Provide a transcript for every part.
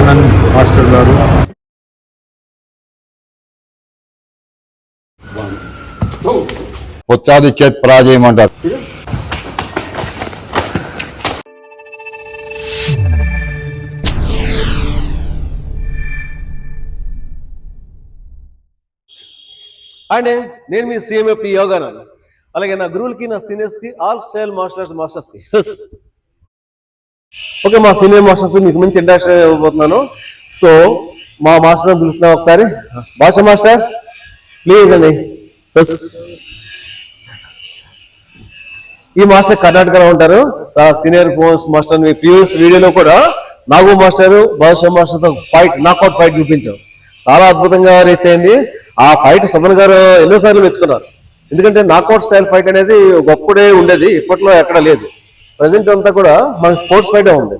Yoganand master గారు. ఉత్సాది చేత్ పరాజయం అంటారు. అండ్ నేను మీ సిఎంఎఫ్టి యోగానంద్. అలాగే నా గురువులకి, నా సీనియర్స్కి, ఆల్ స్టైల్ మాస్టర్స్కి ఓకే, మా సీనియర్ మాస్టర్స్కి మీకు మంచి ఇంట్రడక్షన్ ఇవ్వబోతున్నాను. సో మా మాస్టర్ పిలుస్తున్నాం ఒకసారి. భాష మాస్టర్ ప్లీజ్ అండి. ఈ మాస్టర్ కర్ణాటకలో ఉంటారు. సీనియర్ పోస్ట్ మాస్టర్ మీ ప్రీవియస్ వీడియోలో కూడా నాగు మాస్టర్ భాష మాస్టర్తో నాకౌట్ ఫైట్ చూపించాం. చాలా అద్భుతంగా రీచ్ అయింది. ఆ ఫైట్ సుమన్ గారు ఎన్నోసార్లు మెచ్చుకున్నారు. ఎందుకంటే నాకౌట్ స్టైల్ ఫైట్ అనేది గొప్పడే ఉండేది, ఇప్పట్లో ఎక్కడ లేదు. ప్రజెంట్ అంతా కూడా మన స్పోర్ట్స్ ఫైటే ఉంది.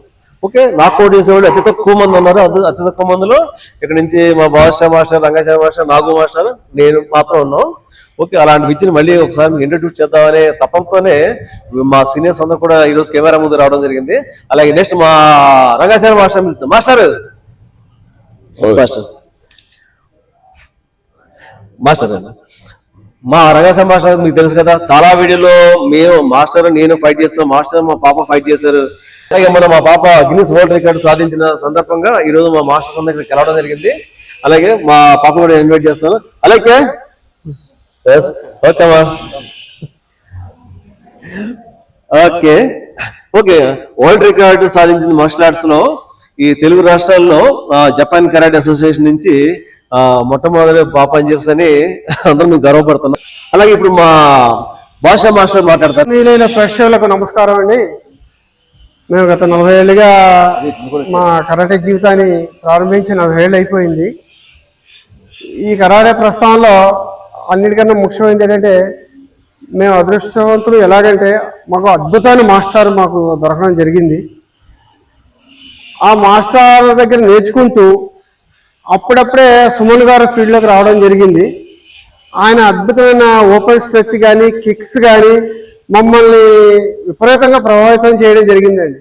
ఓకే, నాకౌట్ చేసేవాళ్ళు అతి తక్కువ మంది ఉన్నారు. అతి తక్కువ మందిలో ఇక్కడ నుంచి మా భాష మాస్టర్, రంగాచార్య మాస్టర్, నాగు మాస్టర్, నేను మాత్రం ఉన్నాం. ఓకే, అలాంటి విద్యను మళ్ళీ ఒకసారి మీకు ఇంట్రడ్యూస్ చేద్దామనే తపంతోనే మా సీనియర్స్ అందరూ కూడా ఈరోజు కెమెరా ముందు రావడం జరిగింది. అలాగే నెక్స్ట్ మా రంగాచార్య మాస్టర్ మాస్టర్ మా రంగాచార్య మాస్టర్ మీకు తెలుసు కదా, చాలా వీడియోలో మేము మాస్టర్ నేను ఫైట్ చేస్తాం, మాస్టర్ మా పాప ఫైట్ చేశారు. అలాగే మా పాప గిన్నిస్ వరల్డ్ రికార్డు సాధించిన సందర్భంగా ఈ రోజు మా మాస్టర్స్ అందరూ ఇక్కడ కలవడం జరిగింది. అలాగే మా పాప కూడా ఇన్వైట్ చేస్తున్నాను. అలాగే ఓకే ఓకే వరల్డ్ రికార్డు సాధించిన మార్షల్ ఆర్ట్స్ లో ఈ తెలుగు రాష్ట్రాల్లో జపాన్ కరాటే అసోసియేషన్ నుంచి మొట్టమొదటి పాప అని చెప్పని అందరూ మీకు గర్వపడుతున్నాం. అలాగే ఇప్పుడు మా భాషా మాస్టర్ మాట్లాడతారు. మీరైన ప్రేక్షకులకు నమస్కారం అండి. మేము గత 40 ఏళ్ళుగా మా కరాటే జీవితాన్ని ప్రారంభించి 40 ఏళ్ళు అయిపోయింది. ఈ కరాటే ప్రస్థానంలో అన్నిటికన్నా ముఖ్యమైనది ఏంటంటే మేము అదృష్టవంతులు. ఎలాగంటే మాకు అద్భుతమైన మాస్టర్ మాకు దొరకడం జరిగింది. ఆ మాస్టర్ దగ్గర నేర్చుకుంటూ అప్పుడప్పుడే సుమన్ గారు ఫీల్డ్లోకి రావడం జరిగింది. ఆయన అద్భుతమైన ఓపెన్ స్ట్రెచ్ కానీ కిక్స్ కానీ మమ్మల్ని విపరీతంగా ప్రభావితం చేయడం జరిగిందండి.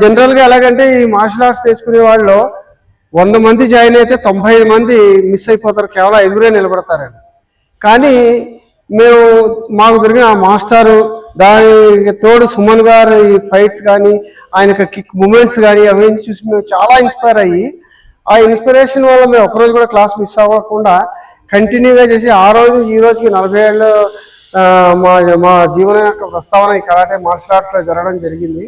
జనరల్గా ఎలాగంటే ఈ మార్షల్ ఆర్ట్స్ నేర్చుకునే వాళ్ళలో 100 మంది జాయిన్ అయితే 95 మంది మిస్ అయిపోతారు, కేవలం 5 నిలబడతారండి. కానీ మాకు దొరికిన ఆ మాస్టారు, దానికి తోడు సుమన్ గారు ఈ ఫైట్స్ కానీ ఆయన కిక్ మూమెంట్స్ కానీ అవన్నీ చూసి మేము చాలా ఇన్స్పైర్ అయ్యి, ఆ ఇన్స్పిరేషన్ వల్ల మేము ఒకరోజు కూడా క్లాస్ మిస్ అవ్వకుండా కంటిన్యూగా చేసి ఆ రోజు ఈ రోజుకి 40 ఏళ్ళు మా జీవన యొక్క ప్రస్తావన ఈ కరాటే మార్షల్ ఆర్ట్స్లో జరగడం జరిగింది.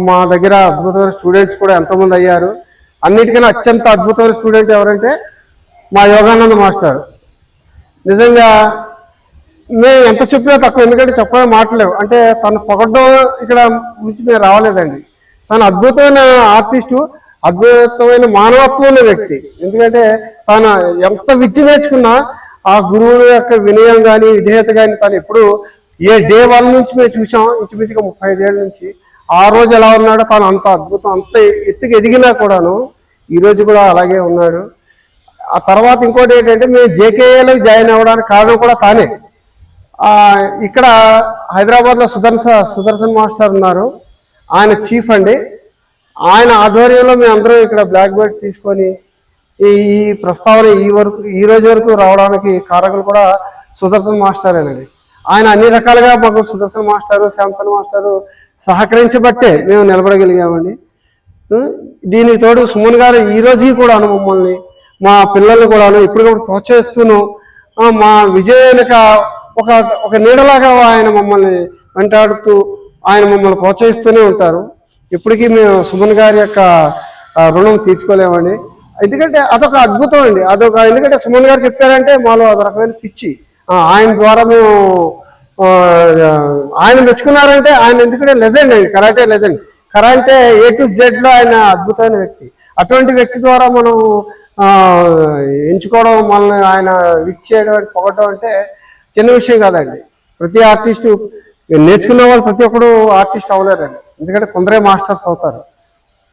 మా దగ్గర అద్భుతమైన స్టూడెంట్స్ కూడా ఎంతోమంది అయ్యారు. అన్నిటికన్నా అత్యంత అద్భుతమైన స్టూడెంట్ ఎవరంటే మా యోగానంద మాస్టర్. నిజంగా మేము ఎంత చెప్పినా తక్కువ, ఎందుకంటే చెప్పడం మాటలేవు. అంటే తను పొగడ్డం ఇక్కడ నుంచి మేము రావలేదండి. తను అద్భుతమైన ఆర్టిస్టు, అద్భుతమైన మానవత్వం ఉన్న వ్యక్తి. ఎందుకంటే తను ఎంత విద్య నేర్చుకున్నా ఆ గురువుల యొక్క వినయం కానీ విధేయత కానీ తను ఎప్పుడు డే 1 నుంచి మేము చూసాం. ఇంచుమించుగా 35 ఏళ్ళ నుంచి ఆ రోజు ఎలా ఉన్నాడో తను అంత అద్భుతం, అంత ఎత్తుకు ఎదిగినా కూడాను ఈరోజు కూడా అలాగే ఉన్నాడు. ఆ తర్వాత ఇంకోటి ఏంటంటే మేము జేకేఏలో జాయిన్ అవ్వడానికి కారణం కూడా తానే. ఇక్కడ హైదరాబాద్లో సుదర్శన్ మాస్టర్ ఉన్నారు, ఆయన చీఫ్ అండి. ఆయన ఆధ్వర్యంలో మేము అందరూ ఇక్కడ బ్లాక్ బెల్ట్స్ తీసుకొని ఈ ప్రస్తావన ఈ రోజు వరకు రావడానికి కారకులు కూడా సుదర్శన్ మాస్టరేనండి. ఆయన అన్ని రకాలుగా మాకు సుదర్శన్ మాస్టరు, శాంసన్ మాస్టరు సహకరించబట్టే మేము నిలబడగలిగామండి. దీనికి తోడు సుమన్ గారు ఈ రోజు కూడా మమ్మల్ని, మా పిల్లల్ని కూడా ఇప్పటికప్పుడు ప్రోత్సహిస్తూను మా విజయానికి ఒక నీడలాగా ఆయన మమ్మల్ని వెంటాడుతూ ఆయన మమ్మల్ని ప్రోత్సహిస్తూనే ఉంటారు. ఇప్పటికీ మేము సుమన్ గారి యొక్క రుణం తీర్చుకోలేమండి. ఎందుకంటే అదొక అద్భుతం అండి. ఎందుకంటే సుమన్ గారు చెప్పారంటే మాలో అదొక రకమైన పిచ్చి. ఆయన ద్వారా మేము ఆయన మెచ్చుకున్నారంటే ఆయన ఎందుకంటే లెజెండ్ అండి, karate legend. Karate A to Z లో ఆయన అద్భుతమైన వ్యక్తి. అటువంటి వ్యక్తి ద్వారా మనం ఎంచుకోవడం, మనల్ని ఆయన విచ్ చేయడం, పొగడం అంటే చిన్న విషయం కాదండి. ప్రతి ఆర్టిస్టు నేర్చుకున్న వాళ్ళు ప్రతి ఒక్కరు ఆర్టిస్ట్ అవ్వలేరండి. ఎందుకంటే కొందరే మాస్టర్స్ అవుతారు.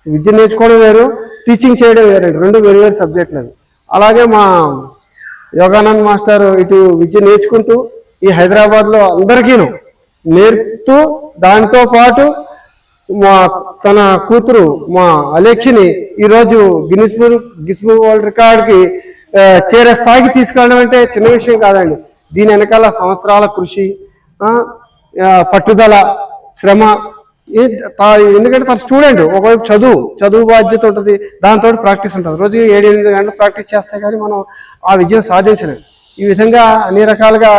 విద్య నేర్చుకోవడం వేరు, టీచింగ్ చేయడం వేరండి, రెండు వేరు వేరు సబ్జెక్టులు. అలాగే మా యోగానంద్ మాస్టర్ ఇటు విద్య నేర్చుకుంటూ ఈ హైదరాబాద్లో అందరికీ నేర్పుతూ దాంతో పాటు మా తన కూతురు మా అలెక్ష్ని ఈరోజు గిన్నిస్ వరల్డ్ రికార్డ్కి చేరే స్థాయికి తీసుకెళ్ళడం అంటే చిన్న విషయం కాదండి. దీని వెనకాల సంవత్సరాల కృషి, పట్టుదల, శ్రమ. ఎందుకంటే తన స్టూడెంట్, ఒకవైపు చదువు బాధ్యత ఉంటుంది, దాంతో ప్రాక్టీస్ ఉంటుంది. రోజు 7-8 గంటలు ప్రాక్టీస్ చేస్తే కానీ మనం ఆ విజయం సాధించలేం. ఈ విధంగా అన్ని రకాలుగా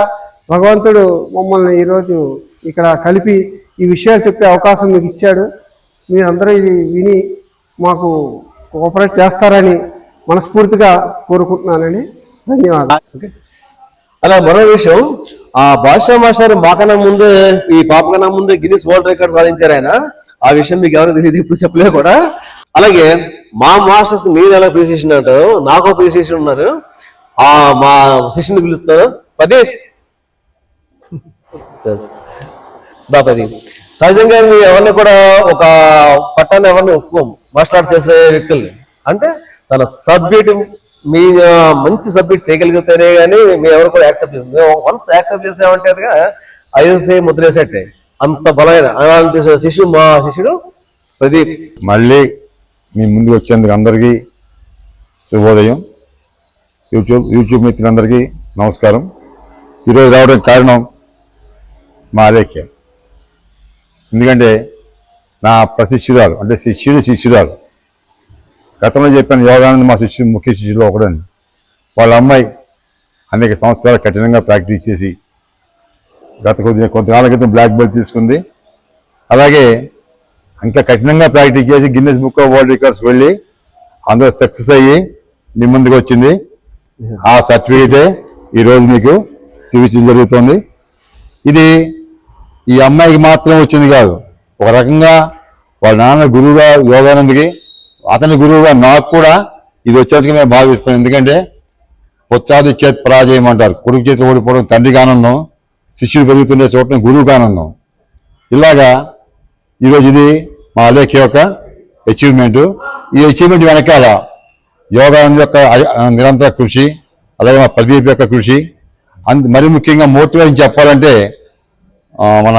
భగవంతుడు మమ్మల్ని ఈరోజు ఇక్కడ కలిపి ఈ విషయాలు చెప్పే అవకాశం మీకు ఇచ్చాడు. మీరందరూ ఇది విని మాకు కోఆపరేట్ చేస్తారని మనస్ఫూర్తిగా కోరుకుంటున్నానని. ధన్యవాదాలు. అలా మరో విషయం, ఆ భాషా మాస్టర్ మాకన్నా ముందే, ఈ పాప కన్నా ముందే గిన్నిస్ వరల్డ్ రికార్డ్ సాధించారు ఆయన. ఆ విషయం మీకు ఎవరు తెలియదు, ఇప్పుడు చెప్పలేదు కూడా. అలాగే మా మాస్టర్స్ మీరు ఎలా అప్రిసియేషన్ అంటారు, నాకు అప్రిసియేషన్ ఉన్నారు. మా శిష్యుని పిలుస్తారు ప్రదీప్. ప్రదీప్ సహజంగా మీ ఎవరిని కూడా ఒక పట్టాన్ని ఎవరిని ఒప్పుకోం మాస్టర్ చేసే వ్యక్తుల్ని. అంటే తన సబ్జెక్ట్ మీ మంచి సబ్జెక్ట్ చేయగలిగితేనే కానీ మేము ఎవరు కూడా యాక్సెప్ట్ చేస్తాం. మేము వన్స్ యాక్సెప్ట్ చేసామంటే అదిగా ఐఎస్ఐ ముద్రేసేట్టే అంత బలమైన అలాంటి మా శిష్యుడు ప్రదీప్. మళ్ళీ మీ ముందుకు వచ్చేందుకు అందరికీ శుభోదయం. యూట్యూబ్ మిత్రులందరికీ నమస్కారం. ఈరోజు రావడానికి కారణం మా అలేఖ్య. ఎందుకంటే నా ప్రశిష్యురాలు, అంటే శిష్యురాలు, గతంలో చెప్పాను యోగానంద మా ముఖ్య శిష్యులో ఒకడని. వాళ్ళ అమ్మాయి అనేక సంవత్సరాలు కఠినంగా ప్రాక్టీస్ చేసి కొంతకాలం క్రితం బ్లాక్ బెల్ట్ తీసుకుంది. అలాగే ఇంకా కఠినంగా ప్రాక్టీస్ చేసి Guinness book of world records వెళ్ళి అందులో సక్సెస్ అయ్యి మీ ముందుకు వచ్చింది. ఆ సర్టిఫికేటే ఈరోజు మీకు చూపించడం జరుగుతుంది. ఇది ఈ అమ్మాయికి మాత్రం వచ్చింది కాదు, ఒక రకంగా వాళ్ళ నాన్న గురువుగా యోగానందకి, అతని గురువుగా నాకు కూడా ఇది వచ్చేందుకు మేము భావిస్తాం. ఎందుకంటే పొత్తాది చేతి పరాజయం అంటారు. కొడుకు చేతి ఓడిపోవడం తండ్రికి ఆనందం, శిష్యుడు పెరుగుతుండే చోటని గురువుకి ఆనందం. ఇలాగా ఈరోజు ఇది మా అలేఖ్య యొక్క అచీవ్మెంట్. ఈ అచీవ్మెంట్ వెనకాల యోగానంద యొక్క నిరంతర కృషి, అలాగే మా ప్రదీప్ యొక్క కృషి, మరి ముఖ్యంగా మోటివేషన్ చెప్పాలంటే మన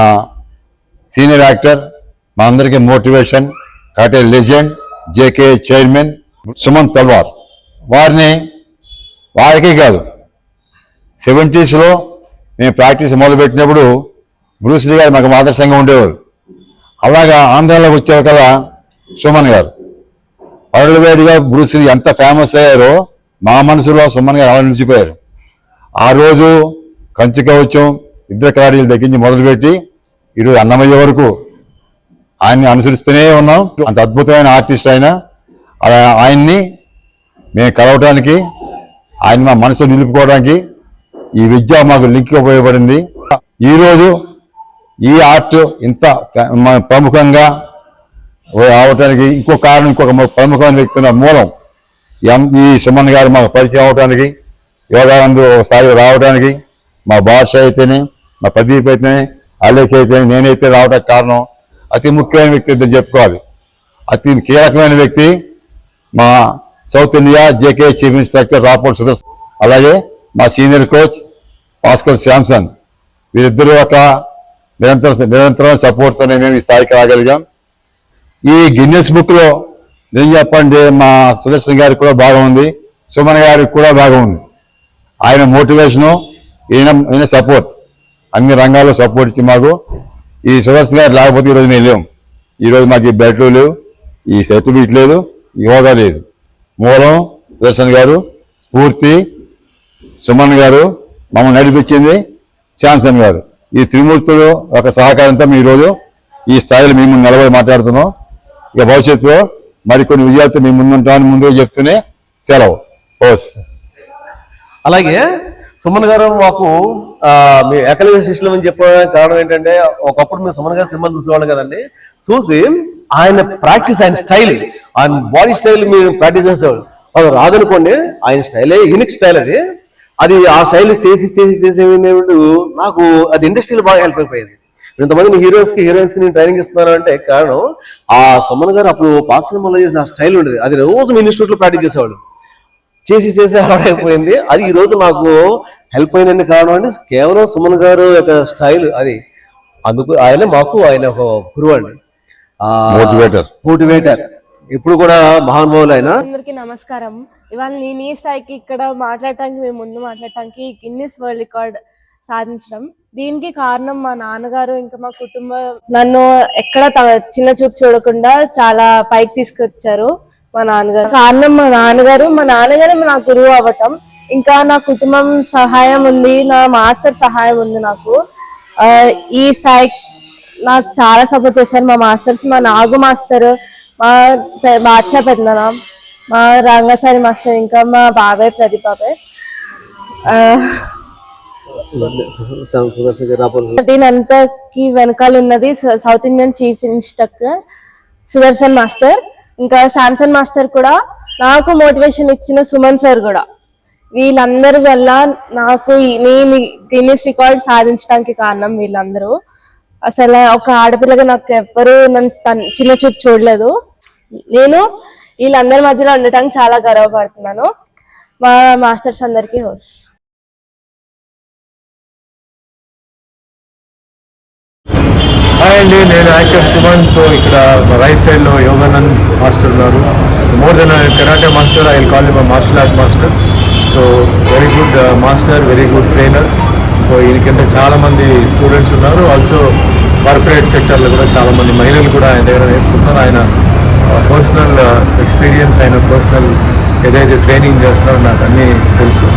సీనియర్ యాక్టర్, మా అందరికీ motivation, karate legend, JK chairman Sumanth Talwar. వారికే కాదు, 70s మేము ప్రాక్టీస్ మొదలుపెట్టినప్పుడు బ్రూస్ లీ గారు మాకు ఆదర్శంగా ఉండేవారు. అలాగా ఆంధ్రాలోకి వచ్చారు కదా సుమన్ గారు. వరల్డ్ వైడ్గా బ్రూస్ లీ ఎంత ఫేమస్ అయ్యారో మా మనసులో సుమన్ గారు అలా నిలిచిపోయారు. ఆ రోజు కంచి కవచం, యుద్ధ కార్యాలు దగ్గరించి మొదలుపెట్టి ఈరోజు అన్నమయ్య వరకు ఆయన్ని అనుసరిస్తూనే ఉన్నాం. అంత అద్భుతమైన ఆర్టిస్ట్ ఆయన. అలా ఆయన్ని మేము కలవడానికి, ఆయన మా మనసు నిలుపుకోవడానికి ఈ విద్య మాకు లింక్ ఉపయోగపడింది. ఈరోజు ఈ ఆర్ట్ ఇంత ప్రముఖంగా అవటానికి ఇంకో కారణం, ఇంకొక ప్రముఖమైన వ్యక్తి మూలం ఈ సుమన్ గారు మాకు పరిచయం అవడానికి, యోగానంద స్థాయిలో రావడానికి మా భాష అయితేనే, మా ప్రదీప్ అయితేనే, అలేఖ్య అయితేనే, నేనైతే రావడానికి కారణం అతి ముఖ్యమైన వ్యక్తి అని చెప్పుకోవాలి. అతి కీలకమైన వ్యక్తి మా South India JK chief instructor రాపోర్ట్ సుదర్శన్, అలాగే మా సీనియర్ కోచ్ భాస్కర్ శాంసన్. వీరిద్దరూ ఒక నిరంతరం సపోర్ట్తోనే మేము ఈ స్థాయికి రాగలిగాం. ఈ గిన్నెస్ బుక్లో ఏం చెప్పండి, మా సుదర్శన్ గారికి కూడా బాగా ఉంది, సుమన్ గారికి కూడా బాగా ఉంది. ఆయన మోటివేషను, ఈయన సపోర్ట్, అన్ని రంగాల్లో సపోర్ట్ ఇచ్చి మాకు ఈ సుదర్శన్ గారు లేకపోతే ఈరోజు మేము లేవు. ఈరోజు మాకు ఈ బెల్ట్లు లేవు, ఈ సర్టిఫికెట్ లేదు, యోగా లేదు. మూలం సుదర్శన్ గారు, స్ఫూర్తి సుమన్ గారు, మమ్మల్ని నడిపించింది శాంసన్ గారు. ఈ త్రిమూర్తులు ఒక సహకారంతో మేము ఈరోజు ఈ స్థాయిలో మేము నిలబడి మాట్లాడుతున్నాం. ఇక భవిష్యత్తులో మరికొన్ని విజయాలతో మేము ముందుంటామని ముందుగా చెప్తూనే సెలవు. అలాగే సుమన్ గారు మాకు మీ ఏకలవ్య శిష్యులు అని చెప్పడానికి కారణం ఏంటంటే, ఒకప్పుడు మేము సుమన్ గారు సినిమాలు చూసేవాళ్ళం కదండి. చూసి ఆయన ప్రాక్టీస్, ఆయన స్టైల్, ఆయన బాడీ స్టైల్ మీరు ప్రాక్టీస్ చేసేవాళ్ళు. అది రాదనుకోండి, ఆయన స్టైలే యూనిక్ స్టైల్. అది ఆ స్టైల్ చేసి నాకు అది ఇండస్ట్రీలో బాగా హెల్ప్ అయిపోయింది. ఇంతమంది హీరోయిన్స్ కి నేను ట్రైనింగ్ ఇస్తున్నాను అంటే కారణం ఆ సుమన్ గారు అప్పుడు పాత సినిమాలో చేసిన ఆ స్టైల్ ఉండేది. అది రోజు మీ ఇన్స్టిట్యూట్ లో ప్రాక్టీస్ చేసేవాళ్ళు. చేసి అలవాటైపోయింది. అది ఈ రోజు నాకు హెల్ప్ అయిన కారణం అంటే కేవలం సుమన్ గారు యొక్క స్టైల్. అది అందుకు ఆయన మాకు ఆయన ఒక గురువు అండి. మోటివేటర్ ఇప్పుడు కూడా మహానుభావులు ఆయన. అందరికీ నమస్కారం. ఇవాళ నేను ఈ స్థాయికి ఇక్కడ మాట్లాడటానికి మేము ముందు మాట్లాడటానికి గిన్నిస్ వరల్డ్ రికార్డ్ సాధించడం, దీనికి కారణం మా నాన్నగారు ఇంకా మా కుటుంబం నన్ను ఎక్కడ చిన్న చూపు చూడకుండా చాలా పైకి తీసుకొచ్చారు. మా నాన్నగారు కారణం, మా నాన్నగారు నా గురువు అవ్వటం, ఇంకా నా కుటుంబం సహాయం ఉంది, నా మాస్టర్ సహాయం ఉంది. నాకు ఈ స్థాయి నాకు చాలా సపోర్ట్ చేశారు మా మాస్టర్స్. మా నాగు మాస్టర్, మా బాద్షా పెద్దనా, మా రంగాచారి మాస్టర్, ఇంకా మా బాబాయ్ ప్రదీప్ బాబాయ్. దీని అంతకి వెనకాల ఉన్నది south Indian chief instructor Sudarshan master, ఇంకా శాంసన్ మాస్టర్ కూడా, నాకు మోటివేషన్ ఇచ్చిన సుమన్ సార్ కూడా. వీళ్ళందరి వల్ల నాకు నేను గిన్నిస్ రికార్డ్ సాధించడానికి కారణం వీళ్ళందరూ. అసలు ఒక ఆడపిల్లగా నాకు ఎవ్వరూ నన్ను చిన్న చూపు చూడలేదు. నేను వీళ్ళందరి మధ్యలో ఉండటానికి చాలా గర్వపడుతున్నాను. మా మాస్టర్స్ అందరికీ హోస్ట్. హాయ్ అండి, నేను యాక్టర్ సుమన్. సో ఇక్కడ రైట్ సైడ్ లో యోగానంద్ మాస్టర్ ఉన్నారు. More than karate master, I will call him martial art master. So very good master, very good trainer. So ఈయనకంటే చాలా మంది స్టూడెంట్స్ ఉన్నారు. ఆల్సో కార్పొరేట్ సెక్టర్లో కూడా చాలా మంది మహిళలు కూడా ఆయన దగ్గర నేర్చుకుంటున్నారు. ఆయన పర్సనల్ ఎక్స్పీరియన్స్, ఆయన పర్సనల్ ఏదైతే ట్రైనింగ్ చేస్తున్నారో నాకు అన్నీ తెలుసు.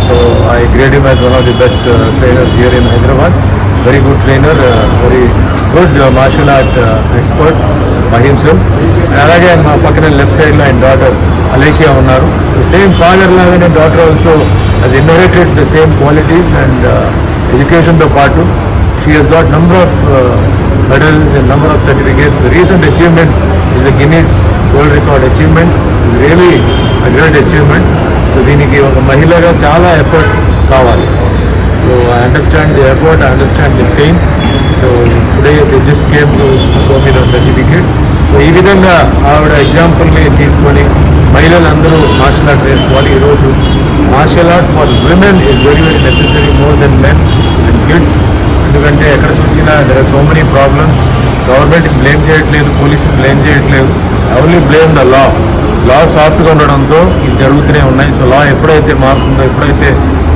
So I grade him as one of the best trainers here in Hyderabad. Very good trainer, very good martial art expert by himself. అలాగే మా పక్కన లెఫ్ట్ సైడ్లో ఆయన డాటర్ అలేఖ్యా ఉన్నారు. సో సేమ్ ఫాదర్ లాగానే daughter also has inherited the same qualities and education తో పాటు she has got number of medals and number of certificates. The recent achievement is a Guinness World Record achievement. It is really a great achievement. So దీనికి ఒక మహిళగా చాలా effort కావాలి. So I understand the effort, I understand the pain. So today they just came to show me the certificate. So ఈ విధంగా ఆవిడ ఎగ్జాంపుల్ని తీసుకొని మహిళలందరూ మార్షల్ ఆర్ట్ నేర్చుకోవాలి. ఈరోజు martial art for women is very very necessary more than men and kids. ఎందుకంటే ఎక్కడ చూసినా there are so many problems. Government blame చేయట్లేదు, పోలీసులు బ్లేమ్ చేయట్లేదు, only blame the law. Law సాఫ్ట్గా ఉండడంతో ఇవి జరుగుతూనే ఉన్నాయి. సో లా ఎప్పుడైతే మారుతుందో, ఎప్పుడైతే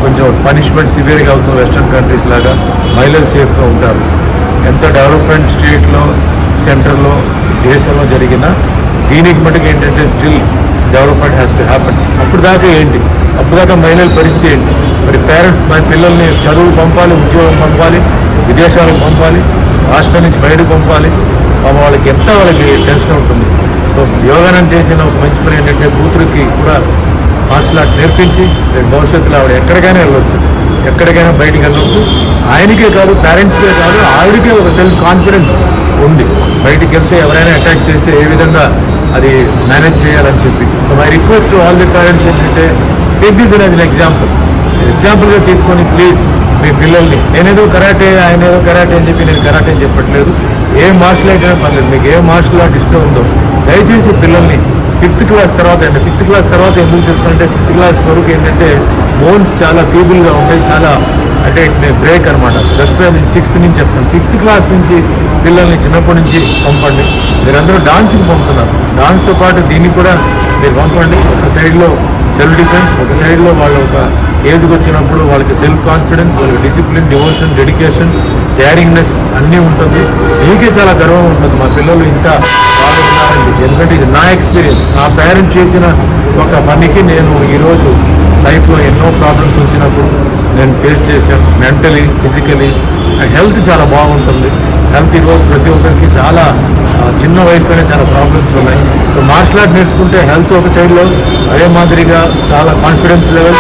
కొంచెం పనిష్మెంట్ సివియర్గా అవుతుందో వెస్ట్రన్ కంట్రీస్ లాగా మహిళలు సేఫ్గా ఉంటారు. ఎంత డెవలప్మెంట్ స్టేట్లో, సెంటర్లో, దేశంలో జరిగిన దీనికి మటుకు ఏంటంటే still development has to happen. అప్పుడు దాకా ఏంటి, అప్పుడు దాకా మహిళల పరిస్థితి ఏంటి? మరి పేరెంట్స్ మన పిల్లల్ని చదువు పంపాలి, ఉద్యోగం పంపాలి, విదేశాలకు పంపాలి, రాష్ట్రం నుంచి బయటకు పంపాలి. వాళ్ళకి ఎంత వాళ్ళకి టెన్షన్ ఉంటుంది. సో యోగానం చేసిన ఒక మంచి పని ఏంటంటే కూతురికి కూడా మార్షల్ ఆర్ట్ నేర్పించి భవిష్యత్తులో ఆవిడ ఎక్కడికైనా వెళ్ళొచ్చు, ఎక్కడికైనా బయటికి వెళ్ళొచ్చు. ఆయనకే కాదు, పేరెంట్స్కే కాదు, ఆవిడకే ఒక సెల్ఫ్ కాన్ఫిడెన్స్ ఉంది. బయటికి వెళ్తే ఎవరైనా అటాక్ చేస్తే ఏ విధంగా అది మేనేజ్ చేయాలని చెప్పి. So my request to all the parents ఏంటంటే టేక్ దిస్ యాజ్ అన్ ఎగ్జాంపుల్గా తీసుకొని ప్లీజ్ మీ పిల్లల్ని, నేనేదో కరాటే, ఆయన ఏదో కరాటే అని చెప్పి నేను కరాటే అని చెప్పట్లేదు, ఏ మార్షల్ ఆర్ట్ అయినా పర్లేదు, మీకు ఏ మార్షల్ ఆర్ట్ ఇష్టం ఉందో దయచేసి పిల్లల్ని 5th క్లాస్ తర్వాత అండి. 5th క్లాస్ తర్వాత ఎందుకు చెప్తానంటే 5th క్లాస్ వరకు ఏంటంటే బోన్స్ చాలా ఫీబుల్గా ఉంటాయి, చాలా అంటే బ్రేక్ అనమాట. సో దట్స్ వై నేను 6th నుంచి చెప్తాను. 6th క్లాస్ నుంచి పిల్లల్ని చిన్నప్పటి నుంచి పంపండి. మీరందరూ డాన్స్కి పంపుతున్నారు, డాన్స్తో పాటు దీన్ని కూడా మీరు పంపండి. ఒక సైడ్లో సెల్ఫ్ డిఫెన్స్, ఒక సైడ్లో వాళ్ళు ఒక ఏజ్కి వచ్చినప్పుడు వాళ్ళకి సెల్ఫ్ కాన్ఫిడెన్స్, వాళ్ళకి డిసిప్లిన్, డివోషన్, డెడికేషన్, డేరింగ్నెస్ అన్నీ ఉంటుంది. మీకే చాలా గర్వం ఉంటుంది మా పిల్లలు ఇంత బాగున్నారండి. ఎందుకంటే ఇది నా ఎక్స్పీరియన్స్. నా పేరెంట్ చేసిన ఒక పనికి నేను ఈరోజు లైఫ్లో ఎన్నో ప్రాబ్లమ్స్ వచ్చినప్పుడు నేను ఫేస్ చేశాను. మెంటలీ, ఫిజికలీ, హెల్త్ చాలా బాగుంటుంది. హెల్త్ ఈరోజు ప్రతి ఒక్కరికి చాలా చిన్న వయసులోనే చాలా ప్రాబ్లమ్స్ ఉన్నాయి. సో మార్షల్ ఆర్ట్ నేర్చుకుంటే హెల్త్ ఒక సైడ్లో, అదే మాదిరిగా చాలా కాన్ఫిడెన్స్ లెవెల్,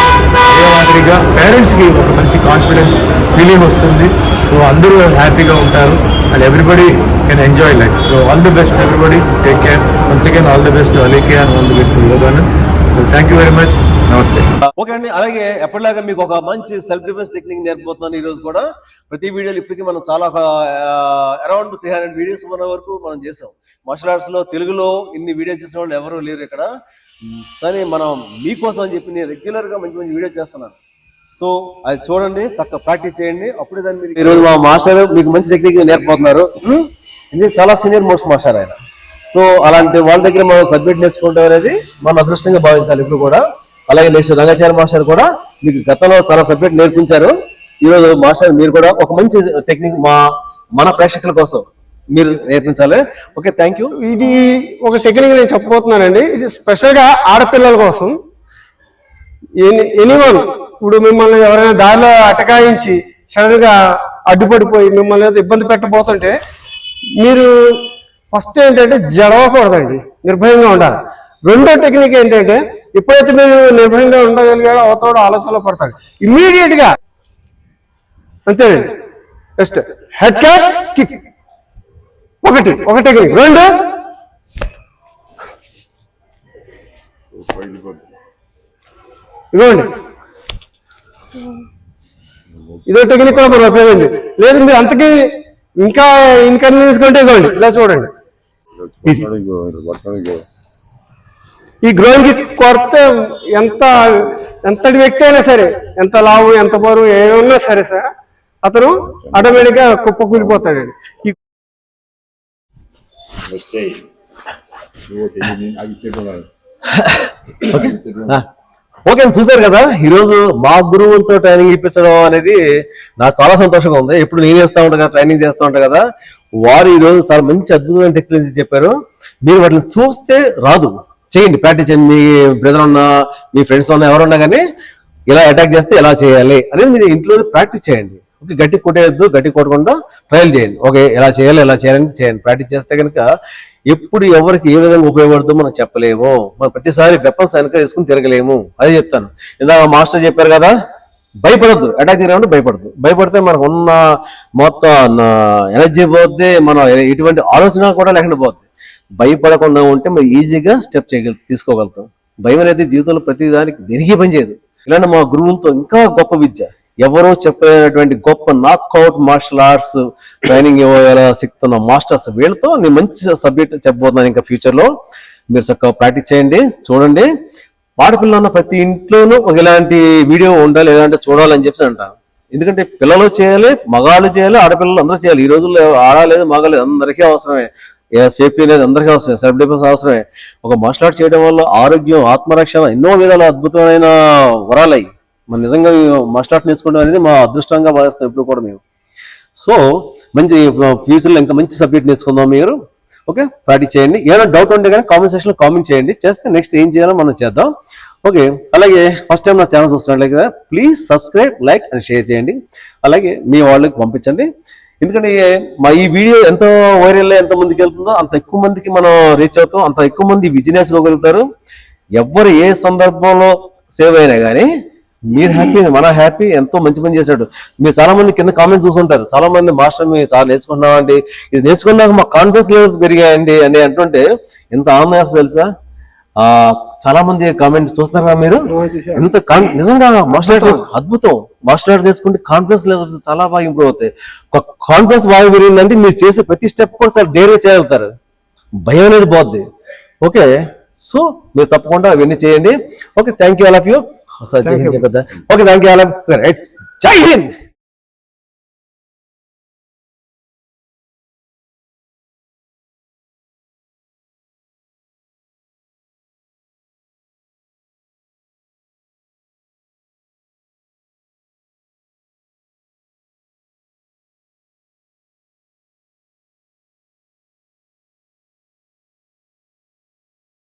అదే మాదిరిగా పేరెంట్స్కి ఒక మంచి కాన్ఫిడెన్స్ ఫీలింగ్ వస్తుంది. సో అందరూ హ్యాపీగా ఉంటారు and everybody can enjoy life. So all the best everybody, take care. Once again all the best Alekhya and all the best Yoganand. So thank you very much, నమస్తే. ఓకే అండి, అలాగే ఎప్పటిలాగా మీకు ఒక మంచి సెల్ఫ్ డిఫెన్స్ టెక్నిక్ నేర్పుతున్నాను ఈ రోజు కూడా. ప్రతి వీడియోలు ఇప్పటికీ మనం చాలా అరౌండ్ 300 వీడియోస్ మన వరకు మనం చేసాం. మార్షల్ ఆర్ట్స్ లో తెలుగులో ఇన్ని వీడియోస్ చేసిన వాళ్ళు ఎవరు లేరు ఇక్కడ. కానీ మనం మీకోసం అని చెప్పి నేను రెగ్యులర్ గా మంచి మంచి వీడియోస్ చేస్తున్నాను. సో అది చూడండి, చక్కగా ప్రాక్టీస్ చేయండి, అప్పుడే దాన్ని మీరు ఈరోజు మా మాస్టర్ మీకు మంచి టెక్నిక్ నేర్పుతున్నారు. ఇది చాలా సీనియర్ మోస్ట్ మాస్టర్ ఆయన. సో అలాంటి వాళ్ళ దగ్గర మనం సబ్జెక్ట్ నేర్చుకుంటాం అనేది మనం అదృష్టంగా భావించాలి ఇప్పుడు కూడా. అలాగే నెక్స్ట్ రంగాచార్య మాస్టర్ కూడా మీకు గతంలో చాలా సబ్జెక్ట్ నేర్పించారు. ఈరోజు మాస్టర్ మీరు కూడా ఒక మంచి టెక్నిక్ మన ప్రేక్షకుల కోసం మీరు నేర్పించాలి. Okay, thank you. ఇది ఒక టెక్నిక్ నేను చెప్పబోతున్నానండి. ఇది స్పెషల్గా ఆడపిల్లల కోసం. ఎనీవన్ ఇప్పుడు మిమ్మల్ని ఎవరైనా దారిలో అటకాయించి సడన్ గా అడ్డుపడిపోయి మిమ్మల్ని ఏదో ఇబ్బంది పెట్టబోతుంటే మీరు ఫస్ట్ ఏంటంటే జడవకూడదండి, నిర్భయంగా ఉండాలి. రెండో టెక్నిక్ ఏంటంటే ఎప్పుడైతే మీరు నిర్భయంగా ఉండగలిగారో అవతోడు ఆలోచనలో పడతాడు ఇమ్మీడియట్ గా. అంతేనండి. జస్ట్ హెడ్ క్యాచ్ కిక్ ఒక టెక్నిక్. రెండు ఇదిగోండి, ఇదో టెక్నిక్ కూడా మనం ఉపయోగింది. లేదు మీరు అంతకీ ఇంకా ఇన్కన్వీనియన్స్ కంటే ఇదిగోండి, ఇలా చూడండి. ఈ గ్రౌండ్ కి కొడితే ఎంతటి వ్యక్తి అయినా సరే, ఎంత లావు ఎంత బరువు ఏమన్నా సరే సార్, అతను ఆటోమేటిక్ గా కుప్ప కూలిపోతాడండి. ఓకే, చూసారు కదా ఈరోజు మా గురువులతో ట్రైనింగ్ ఇప్పించడం అనేది నాకు చాలా సంతోషంగా ఉంది. ఎప్పుడు నేను చేస్తూ ఉంటాను కదా, ట్రైనింగ్ చేస్తూ ఉంటాను కదా, వారు ఈరోజు చాలా మంచి అద్భుతమైన టెక్నాలజీ చెప్పారు. మీరు వాటిని చూస్తే రాదు, చేయండి, ప్రాక్టీస్ చేయండి. మీ బ్రదర్ ఉన్నా మీ ఫ్రెండ్స్ ఉన్నా ఎవరున్నా కానీ ఇలా అటాక్ చేస్తే ఎలా చేయాలి అనేది మీరు ఇంట్లో ప్రాక్టీస్ చేయండి. ఓకే, గట్టి కొట్టేయద్దు, గట్టి కొట్టకుండా ట్రయల్ చేయండి. ఓకే, ఎలా చేయాలని చేయండి. ప్రాక్టీస్ చేస్తే కనుక ఎప్పుడు ఎవరికి ఏ విధంగా ఉపయోగపడుతుందో మనం చెప్పలేము. మనం ప్రతిసారి వెపన్స్ వెనక వేసుకుని తిరగలేము. అదే చెప్తాను. ఇందాక మాస్టర్ చెప్పారు కదా, భయపడద్దు. అటాక్ చేయాలంటే భయపడితే మనకు ఉన్న మొత్తం ఎనర్జీ పోద్ది, మనం ఎటువంటి ఆలోచన కూడా లేకుండా పోద్ది. భయపడకుండా ఉంటే మనం ఈజీగా స్టెప్ తీసుకోగలుగుతాం. భయం అనేది జీవితంలో ప్రతి దానికి దేనికి పనిచేయదు. ఇలాంటి మా గురువులతో ఇంకా గొప్ప విద్య, ఎవరో చెప్పలేనటువంటి గొప్ప నాక్అవుట్ మార్షల్ ఆర్ట్స్ ట్రైనింగ్ శక్తున్న మాస్టర్స్, వీళ్ళతో నేను మంచి సబ్జెక్ట్ చెప్పబోతున్నాను. ఇంకా ఫ్యూచర్ లో మీరు చక్కగా ప్రాక్టీస్ చేయండి, చూడండి. ఆడపిల్ల ఉన్న ప్రతి ఇంట్లోనూ ఒక ఇలాంటి వీడియో ఉండాలి, ఎలాంటి చూడాలని చెప్పి అంటారు. ఎందుకంటే పిల్లలు చేయాలి, మగాళ్ళు చేయాలి, ఆడపిల్లలు అందరూ చేయాలి. ఈ రోజుల్లో ఆడలేదు మగాలేదు అందరికీ అవసరమే. సేఫ్టీ అనేది అందరికీ అవసరమే, సెల్ఫ్ డిఫెన్స్ అవసరమే. ఒక మార్షల్ ఆర్ట్ చేయడం వల్ల ఆరోగ్యం, ఆత్మరక్షణ, ఎన్నో విధాల అద్భుతమైన వరాలయ్యి మనం నిజంగా మార్షల్ ఆర్ట్ నేర్చుకోవడం అనేది మా అదృష్టంగా భావిస్తాం ఇప్పుడు కూడా మేము. సో మంచి ఫ్యూచర్లో ఇంకా మంచి సబ్జెక్ట్ నేర్చుకుందాం. మీరు ఓకే, ప్రాక్టీస్ చేయండి. ఏమైనా డౌట్ ఉంటే కానీ కామెంట్ సెక్షన్లో కామెంట్ చేయండి, చేస్తే నెక్స్ట్ ఏం చేయాలో మనం చేద్దాం. ఓకే, అలాగే ఫస్ట్ టైం నా ఛానల్ చూస్తున్నట్లయితే please subscribe, like and share చేయండి. అలాగే మీ వాళ్ళకి పంపించండి. ఎందుకంటే మా ఈ వీడియో ఎంతో వైరల్ ఎంత మందికి వెళ్తుందో అంత ఎక్కువ మందికి మనం రీచ్ అవుతాం, అంత ఎక్కువ మంది బిజినెస్ కోగలుగుతారు. ఎవరు ఏ సందర్భంలో సేవ్ అయినా కానీ మీరు హ్యాపీ, మన హ్యాపీ. ఎంతో మంచి పని చేశాడు. మీరు చాలా మంది కింద కామెంట్స్ చూస్తుంటారు, చాలా మంది మాస్టర్ మీరు చాలా నేర్చుకుంటున్నామండి, ఇది నేర్చుకున్నాక మా కాన్ఫిడెన్స్ లెవెల్స్ పెరిగాయండి అని అంటుంటే ఎంత ఆనందం వేస్తుందో తెలుసా. చాలా మంది కామెంట్స్ చూస్తున్నారా మీరు? ఎంత నిజంగా మార్షల్ ఆర్ట్స్ అద్భుతం. మార్షల్ ఆర్ట్స్ చేసుకుంటే కాన్ఫిడెన్స్ లెవెల్స్ చాలా బాగా ఇంప్రూవ్ అవుతాయి. కాన్ఫిడెన్స్ బాగా పెరిగిందంటే మీరు చేసే ప్రతి స్టెప్ కూడా చాలా డేర్గా చేయగలుగుతారు, భయం అనేది పోద్ది. ఓకే, సో మీరు తప్పకుండా అవన్నీ చేయండి. Okay, thank you all of you. Okay, thank you all of you. Right, జై హింద్.